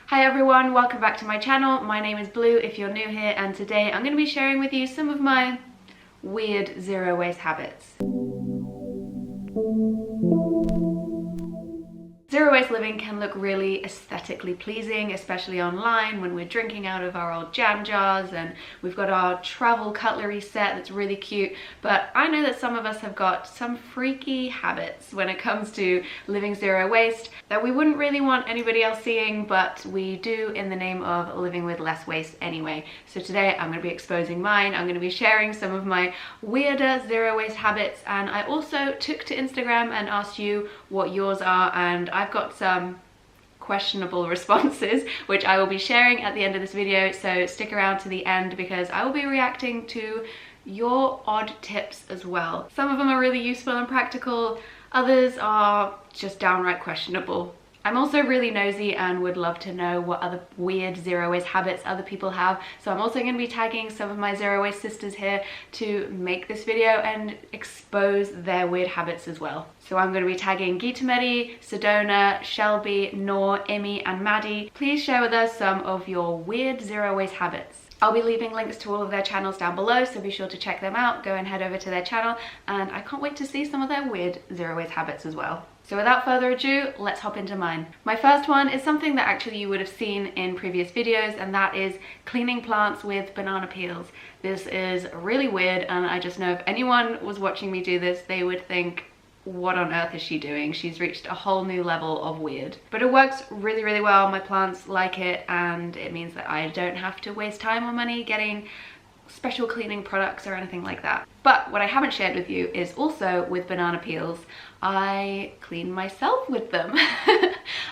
Hi everyone, welcome back to my channel. My name is Blue if you're new here, and today I'm going to be sharing with you some of my weird zero waste habits. Zero waste living can look really aesthetically pleasing, especially online when we're drinking out of our old jam jars and we've got our travel cutlery set that's really cute. But I know that some of us have got some freaky habits when it comes to living zero waste that we wouldn't really want anybody else seeing, but we do in the name of living with less waste anyway. So today I'm going to be exposing mine. I'm going to be sharing some of my weirder zero waste habits, and I also took to Instagram and asked you what yours are, and I've got some questionable responses which I will be sharing at the end of this video, so stick around to the end because I will be reacting to your odd tips as well. Some of them are really useful and practical, others are just downright questionable. I'm also really nosy and would love to know what other weird zero waste habits other people have, so I'm also going to be tagging some of my zero waste sisters here to make this video and expose their weird habits as well. So I'm going to be tagging Geetamedi, Sedona, Shelby, Noor, Imi and Maddie. Please share with us some of your weird zero waste habits. I'll be leaving links to all of their channels down below, so be sure to check them out. Go and head over to their channel, and I can't wait to see some of their weird zero waste habits as well. So without further ado, let's hop into mine. My first one is something that actually you would have seen in previous videos, and that is cleaning plants with banana peels. This is really weird, and I just know if anyone was watching me do this, they would think, what on earth is she doing? She's reached a whole new level of weird. But it works really, really well. My plants like it, and it means that I don't have to waste time or money getting special cleaning products or anything like that. But what I haven't shared with you is also with banana peels, I clean myself with them.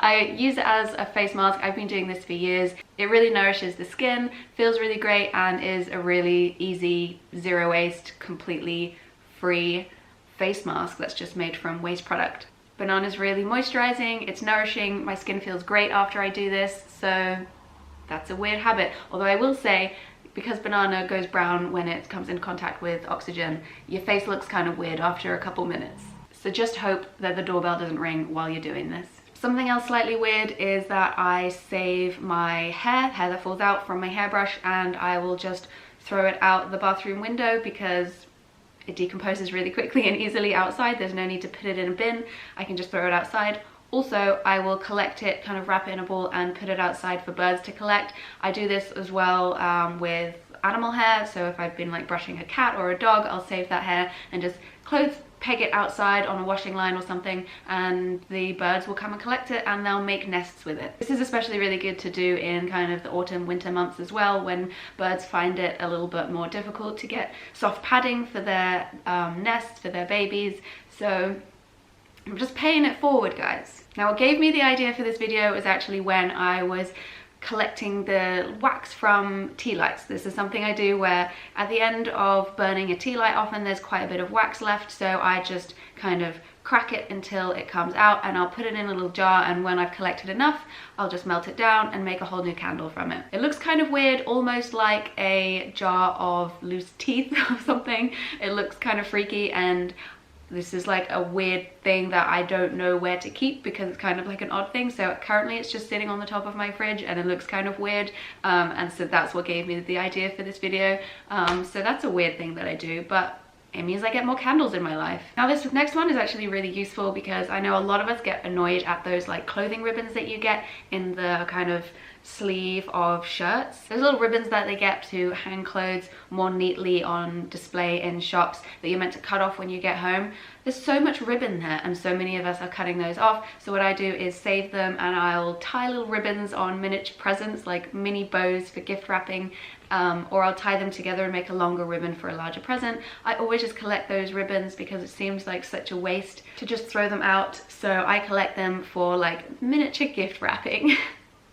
I use it as a face mask. I've been doing this for years. It really nourishes the skin, feels really great, and is a really easy, zero waste, completely free face mask that's just made from waste product. Banana's really moisturizing, it's nourishing, my skin feels great after I do this, so that's a weird habit. Although I will say, because banana goes brown when it comes in contact with oxygen, your face looks kind of weird after a couple minutes. So just hope that the doorbell doesn't ring while you're doing this. Something else slightly weird is that I save my hair that falls out from my hairbrush, and I will just throw it out the bathroom window because it decomposes really quickly and easily outside. There's no need to put it in a bin. I can just throw it outside. Also, I will collect it, kind of wrap it in a ball and put it outside for birds to collect. I do this as well with animal hair. So if I've been like brushing a cat or a dog, I'll save that hair and just peg it outside on a washing line or something, and the birds will come and collect it and they'll make nests with it. This is especially really good to do in kind of the autumn winter months as well, when birds find it a little bit more difficult to get soft padding for their nests, for their babies. So I'm just paying it forward, guys. Now what gave me the idea for this video was actually when I was collecting the wax from tea lights. This is something I do where at the end of burning a tea light, often there's quite a bit of wax left, so I just kind of crack it until it comes out, and I'll put it in a little jar, and when I've collected enough, I'll just melt it down and make a whole new candle from it. It looks kind of weird, almost like a jar of loose teeth or something. It looks kind of freaky, and this is like a weird thing that I don't know where to keep because it's kind of like an odd thing. So currently it's just sitting on the top of my fridge and it looks kind of weird. And so that's what gave me the idea for this video. So that's a weird thing that I do, but it means I get more candles in my life. Now this next one is actually really useful because I know a lot of us get annoyed at those like clothing ribbons that you get in the kind of sleeve of shirts. Those little ribbons that they get to hang clothes more neatly on display in shops that you're meant to cut off when you get home. There's so much ribbon there, and so many of us are cutting those off. So what I do is save them, and I'll tie little ribbons on miniature presents, like mini bows for gift wrapping, or I'll tie them together and make a longer ribbon for a larger present. I always just collect those ribbons because it seems like such a waste to just throw them out. So I collect them for like miniature gift wrapping.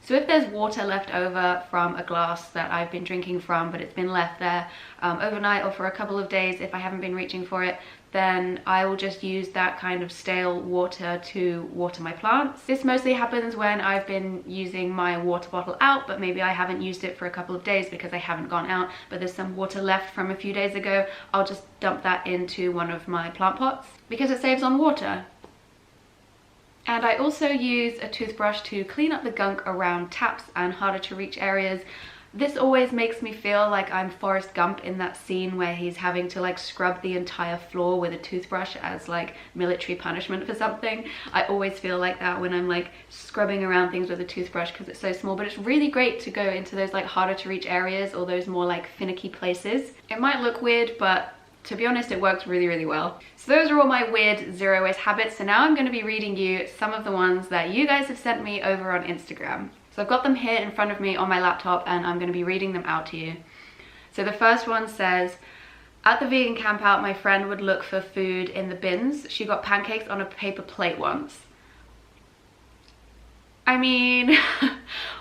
So if there's water left over from a glass that I've been drinking from, but it's been left there overnight or for a couple of days if I haven't been reaching for it, then I will just use that kind of stale water to water my plants. This mostly happens when I've been using my water bottle out, but maybe I haven't used it for a couple of days because I haven't gone out, but there's some water left from a few days ago. I'll just dump that into one of my plant pots because it saves on water. And I also use a toothbrush to clean up the gunk around taps and harder to reach areas. This always makes me feel like I'm Forrest Gump in that scene where he's having to like scrub the entire floor with a toothbrush as like military punishment for something. I always feel like that when I'm like scrubbing around things with a toothbrush because it's so small, but it's really great to go into those like harder to reach areas or those more like finicky places. It might look weird, but to be honest, it works really, really well. So those are all my weird zero waste habits. So now I'm going to be reading you some of the ones that you guys have sent me over on Instagram. So I've got them here in front of me on my laptop and I'm going to be reading them out to you. So the first one says, at the vegan camp out, my friend would look for food in the bins. She got pancakes on a paper plate once. I mean,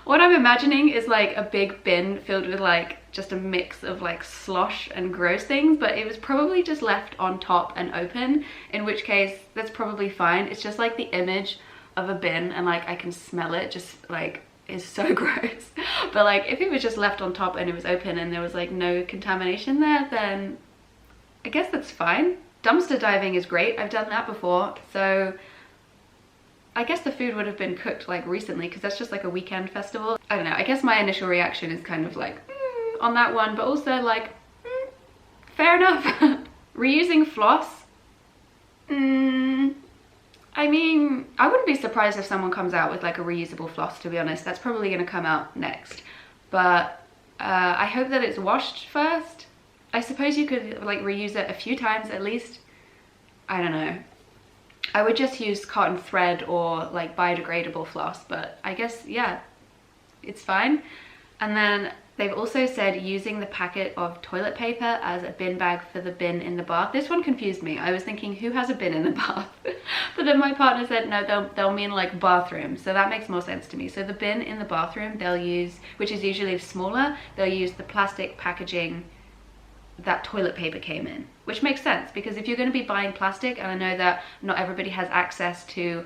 what I'm imagining is like a big bin filled with like just a mix of like slosh and gross things, but it was probably just left on top and open, in which case that's probably fine. It's just like the image of a bin and like I can smell it just like is so gross. But like if it was just left on top and it was open and there was like no contamination there, then I guess that's fine. Dumpster diving is great. I've done that before. So I guess the food would have been cooked like recently because that's just like a weekend festival. I don't know. I guess my initial reaction is kind of like on that one, but also like fair enough. Reusing floss. I mean, I wouldn't be surprised if someone comes out with like a reusable floss, to be honest. That's probably going to come out next. But I hope that it's washed first. I suppose you could like reuse it a few times at least. I don't know. I would just use cotton thread or like biodegradable floss, but I guess, yeah, it's fine. And then they've also said using the packet of toilet paper as a bin bag for the bin in the bath. This one confused me. I was thinking, who has a bin in the bath? But then my partner said, no, they'll mean like bathroom. So that makes more sense to me. So the bin in the bathroom, they'll use, which is usually smaller, they'll use the plastic packaging that toilet paper came in, which makes sense because if you're going to be buying plastic, and I know that not everybody has access to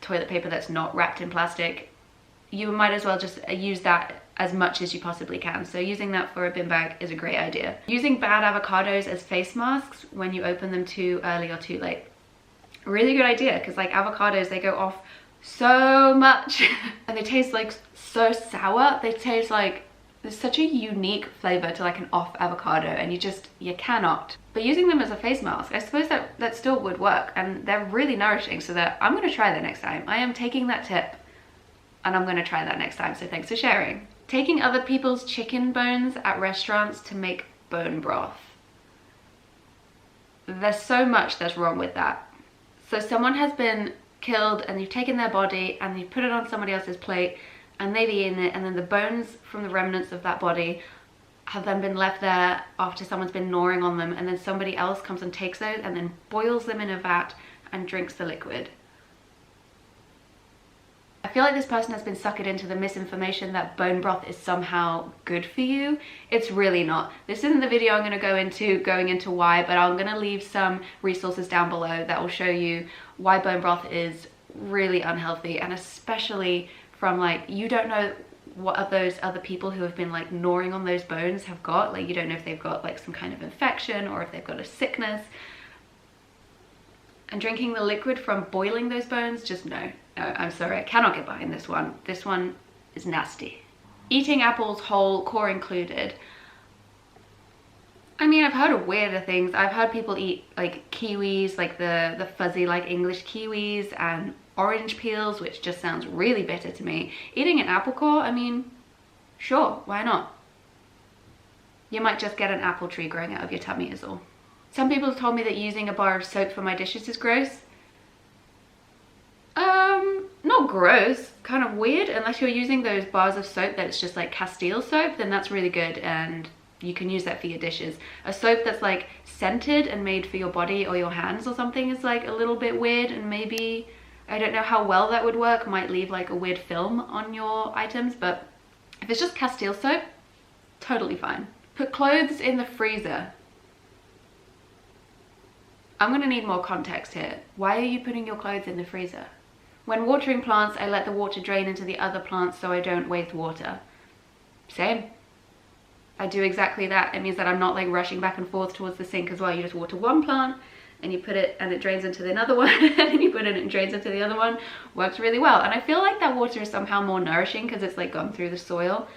toilet paper that's not wrapped in plastic, you might as well just use that as much as you possibly can. So using that for a bin bag is a great idea. Using bad avocados as face masks when you open them too early or too late. Really good idea, because like avocados, they go off so much and they taste like so sour. They taste like, there's such a unique flavor to like an off avocado and you cannot. But using them as a face mask, I suppose that still would work, and they're really nourishing, so that I'm going to try that next time. I am taking that tip and I'm going to try that next time, so thanks for sharing. Taking other people's chicken bones at restaurants to make bone broth. There's so much that's wrong with that. So someone has been killed and you've taken their body and you've put it on somebody else's plate and they've eaten it, and then the bones from the remnants of that body have then been left there after someone's been gnawing on them, and then somebody else comes and takes those and then boils them in a vat and drinks the liquid. I feel like this person has been suckered into the misinformation that bone broth is somehow good for you. It's really not. This isn't the video I'm going to going into why, but I'm going to leave some resources down below that will show you why bone broth is really unhealthy, and especially from like, you don't know what those other people who have been like gnawing on those bones have got. Like, you don't know if they've got like some kind of infection or if they've got a sickness. And drinking the liquid from boiling those bones, just no, I'm sorry, I cannot get behind this one. This one is nasty. Eating apples whole, core included. I mean, I've heard of weirder things. I've heard people eat like kiwis, like the fuzzy like English kiwis, and orange peels, which just sounds really bitter to me. Eating an apple core, I mean, sure, why not? You might just get an apple tree growing out of your tummy is all. Some people have told me that using a bar of soap for my dishes is gross. Not gross, kind of weird, unless you're using those bars of soap that's just like Castile soap, then that's really good and you can use that for your dishes. A soap that's like scented and made for your body or your hands or something is like a little bit weird, and maybe, I don't know how well that would work, might leave like a weird film on your items, but if it's just Castile soap, totally fine. Put clothes in the freezer. I'm gonna need more context here. Why are you putting your clothes in the freezer? When watering plants, I let the water drain into the other plants so I don't waste water. Same. I do exactly that. It means that I'm not like rushing back and forth towards the sink as well. You just water one plant and you put it and it drains into the another one, and then you put it and it drains into the other one. Works really well. And I feel like that water is somehow more nourishing because it's like gone through the soil.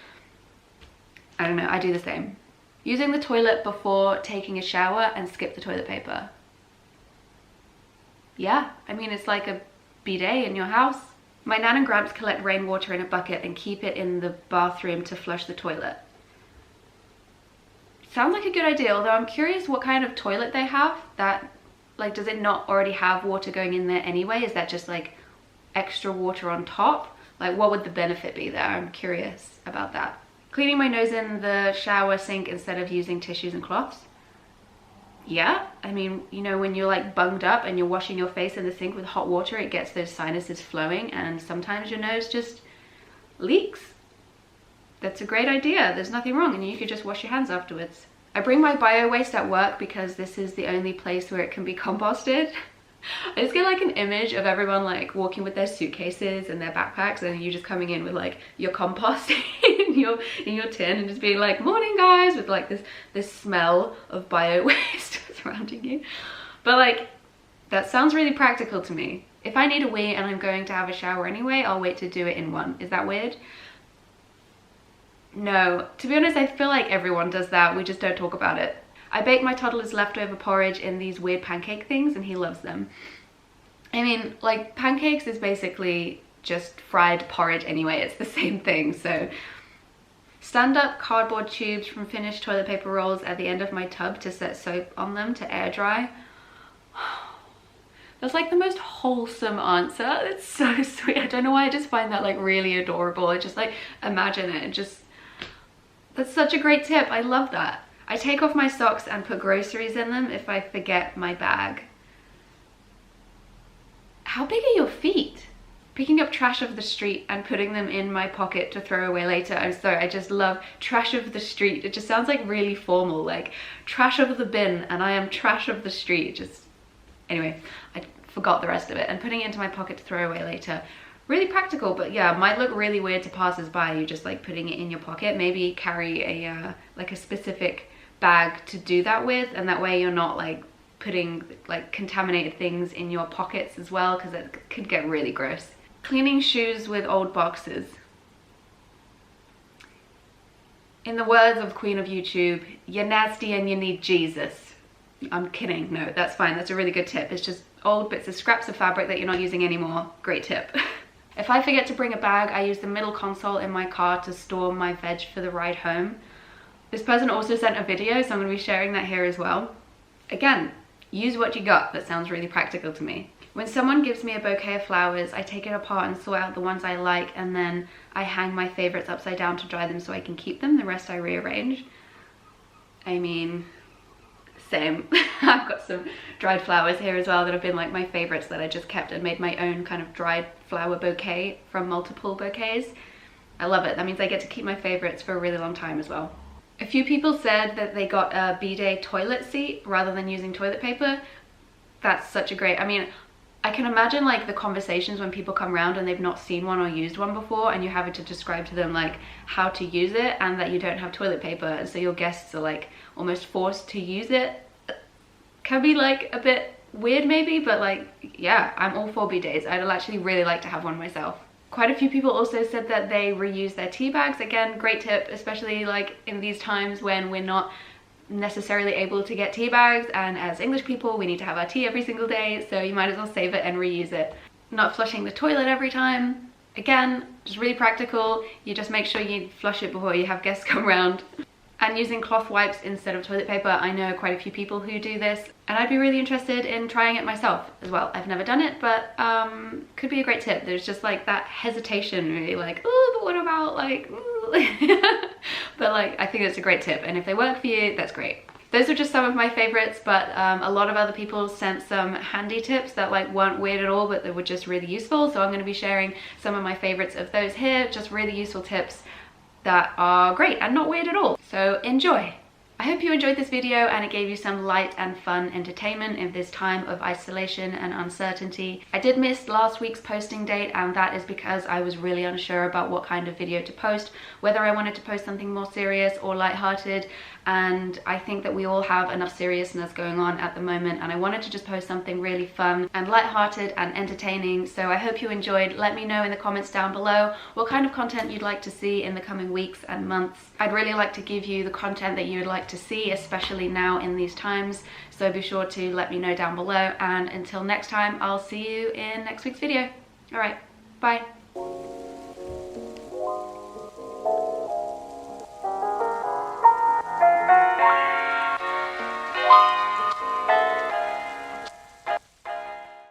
I don't know, I do the same. Using the toilet before taking a shower and skip the toilet paper. Yeah, I mean, it's like a bidet in your house. My nan and gramps collect rainwater in a bucket and keep it in the bathroom to flush the toilet. Sounds like a good idea, although I'm curious what kind of toilet they have. That, like, does it not already have water going in there anyway? Is that just like extra water on top? Like, what would the benefit be there? I'm curious about that. Cleaning my nose in the shower sink instead of using tissues and cloths. Yeah, I mean, you know, when you're like bunged up and you're washing your face in the sink with hot water, it gets those sinuses flowing and sometimes your nose just leaks. That's a great idea. There's nothing wrong, and you could just wash your hands afterwards. I bring my bio waste at work because this is the only place where it can be composted. I just get like an image of everyone like walking with their suitcases and their backpacks, and you just coming in with like your compost in your tin and just being like, morning guys, with like this smell of bio waste surrounding you. But like, that sounds really practical to me. If I need a wee and I'm going to have a shower anyway, I'll wait to do it in one. Is that weird? No, to be honest, I feel like everyone does that. We just don't talk about it. I bake my toddler's leftover porridge in these weird pancake things and he loves them. I mean, like, pancakes is basically just fried porridge anyway. It's the same thing, so. Stand-up cardboard tubes from finished toilet paper rolls at the end of my tub to set soap on them to air dry. That's like the most wholesome answer. It's so sweet. I don't know why, I just find that like really adorable. I just like imagine it. That's such a great tip. I love that. I take off my socks and put groceries in them if I forget my bag. How big are your feet? Picking up trash of the street and putting them in my pocket to throw away later. I'm sorry, I just love trash of the street. It just sounds like really formal, like trash of the bin, and I am trash of the street. Anyway, I forgot the rest of it. And putting it into my pocket to throw away later. Really practical, but yeah, might look really weird to passers-by, you just like putting it in your pocket. Maybe carry a like a specific bag to do that with, and that way you're not like putting like contaminated things in your pockets as well, because it could get really gross. Cleaning shoes with old boxes. In the words of Queen of YouTube, you're nasty and you need Jesus. I'm kidding, no, that's fine, that's a really good tip. It's just old bits of scraps of fabric that you're not using anymore. Great tip. If I forget to bring a bag, I use the middle console in my car to store my veg for the ride home. This person also sent a video, so I'm going to be sharing that here as well. Again, use what you got. That sounds really practical to me. When someone gives me a bouquet of flowers, I take it apart and sort out the ones I like, and then I hang my favorites upside down to dry them so I can keep them. The rest I rearrange. I mean, same. I've got some dried flowers here as well that have been like my favorites that I just kept and made my own kind of dried flower bouquet from multiple bouquets. I love it. That means I get to keep my favorites for a really long time as well. A few people said that they got a bidet toilet seat rather than using toilet paper. That's such a great, I mean, I can imagine like the conversations when people come around and they've not seen one or used one before, and you're having to describe to them like how to use it and that you don't have toilet paper, and so your guests are like almost forced to use it. Can be like a bit weird maybe, but like, yeah, I'm all for bidets. I'd actually really like to have one myself. Quite a few people also said that they reuse their tea bags. Again, great tip, especially like in these times when we're not necessarily able to get tea bags, and as English people we need to have our tea every single day, so you might as well save it and reuse it. Not flushing the toilet every time. Again, just really practical. You just make sure you flush it before you have guests come around. And using cloth wipes instead of toilet paper. I know quite a few people who do this, and I'd be really interested in trying it myself as well. I've never done it, but could be a great tip. There's just like that hesitation, really, like, oh, but what about like, but like, I think it's a great tip, and if they work for you, that's great. Those are just some of my favorites, but a lot of other people sent some handy tips that like weren't weird at all, but they were just really useful. So I'm going to be sharing some of my favorites of those here, just really useful tips that are great and not weird at all. So enjoy. I hope you enjoyed this video and it gave you some light and fun entertainment in this time of isolation and uncertainty. I did miss last week's posting date, and that is because I was really unsure about what kind of video to post, whether I wanted to post something more serious or lighthearted, and I think that we all have enough seriousness going on at the moment, and I wanted to just post something really fun and lighthearted and entertaining. So I hope you enjoyed. Let me know in the comments down below what kind of content you'd like to see in the coming weeks and months. I'd really like to give you the content that you would like to see, especially now in these times, so be sure to let me know down below, and until next time, I'll see you in next week's video. All right, bye.